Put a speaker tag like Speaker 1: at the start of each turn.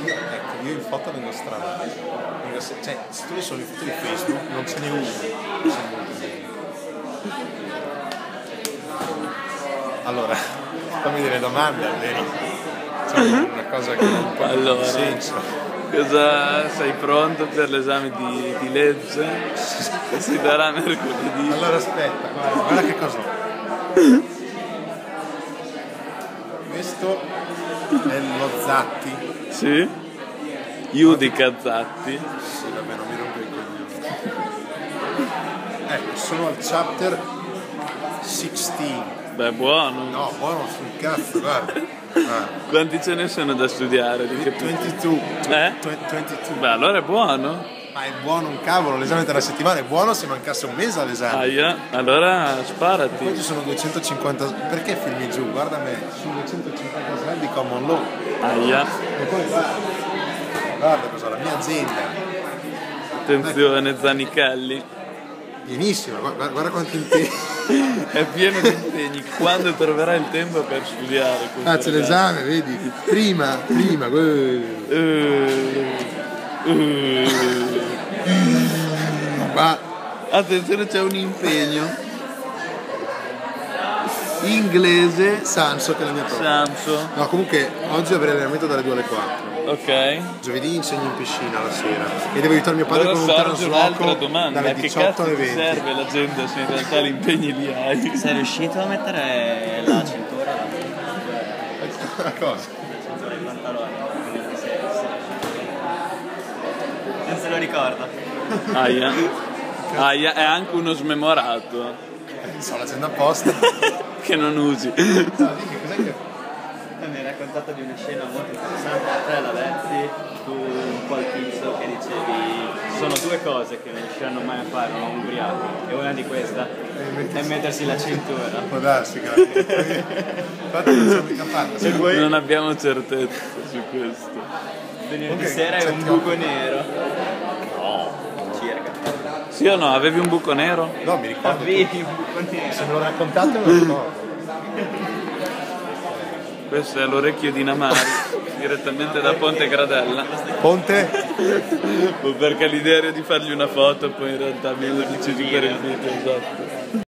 Speaker 1: Ecco, io in foto vengo strano. Cioè, se tu vedi solo le foto di Facebook, non ce n'è uno. Che sia molto bene. Allora, fammi delle domande almeno. Cioè, una cosa che non può
Speaker 2: Allora,
Speaker 1: senso.
Speaker 2: cosa sei pronto per l'esame di legge che si darà mercoledì?
Speaker 1: Allora aspetta, guarda che cosa ho. Questo è lo Zatti.
Speaker 2: Sì? Iudica Zatti.
Speaker 1: Sì, vabbè, non mi rompo i coglioni. Ecco, sono al chapter 16.
Speaker 2: Beh, buono.
Speaker 1: No, buono sul cazzo, guarda. Ah.
Speaker 2: Quanti ce ne sono da studiare? Di che
Speaker 1: 22. 22.
Speaker 2: Beh, allora è buono.
Speaker 1: Ma è buono un cavolo, l'esame della settimana è buono se mancasse un mese all'esame.
Speaker 2: Aia, allora
Speaker 1: Poi
Speaker 2: sparati.
Speaker 1: ci sono 250. Perché filmi giù? Guarda me, ci sono 250 slide di common law.
Speaker 2: Aia,
Speaker 1: E poi guarda cosa, la mia azienda.
Speaker 2: attenzione Zanichelli.
Speaker 1: Pienissima, guarda quanti impegni.
Speaker 2: È pieno di impegni. Quando troverai il tempo per studiare?
Speaker 1: Ah, c'è l'esame, vedi? Prima. Ma
Speaker 2: Attenzione, c'è un impegno. Inglese.
Speaker 1: Sanso che è la mia prova.
Speaker 2: Samso.
Speaker 1: No, comunque oggi avrei allenamento dalle 2 alle 4.
Speaker 2: Ok.
Speaker 1: Giovedì insegno in piscina la sera e devo aiutare mio padre
Speaker 2: Allora
Speaker 1: con un
Speaker 2: sorge un'altra
Speaker 1: trasloco
Speaker 2: domanda.
Speaker 1: dalle
Speaker 2: Che
Speaker 1: 18
Speaker 2: cazzo
Speaker 1: alle
Speaker 2: ti
Speaker 1: 20.
Speaker 2: serve l'agenda se in realtà gli impegni li hai?
Speaker 3: Sei riuscito a mettere la cintura?
Speaker 1: Una cosa.
Speaker 3: La cintura dei pantaloni? Non se lo ricorda.
Speaker 2: Aia. Aia, è anche uno smemorato
Speaker 1: So l'agenda apposta.
Speaker 2: che non usi.
Speaker 1: No, dimmi, cos'è che.
Speaker 3: Mi hai raccontato di una scena molto interessante. Te l'avverti, tu un po' il tizio che dicevi ci sono due cose che non riusciranno mai a fare un ubriaco e una di questa è mettersi la cintura.
Speaker 1: Può darsi, grazie. Infatti non sono mica fatta.
Speaker 3: Se vuoi
Speaker 2: Non abbiamo certezza su questo.
Speaker 3: venerdì
Speaker 1: Ok,
Speaker 3: sera è un
Speaker 1: accettiamo.
Speaker 3: buco nero. No, circa.
Speaker 2: Sì o no? Avevi un buco nero?
Speaker 1: No, mi ricordo.
Speaker 3: Avevi un buco nero.
Speaker 1: Se me lo raccontate me lo ricordo.
Speaker 2: Questo è l'orecchio di Namari, direttamente da Ponte Gradella.
Speaker 1: Ponte?
Speaker 2: Perché l'idea era di fargli una foto, poi in realtà mi lo dice per il video, esatto.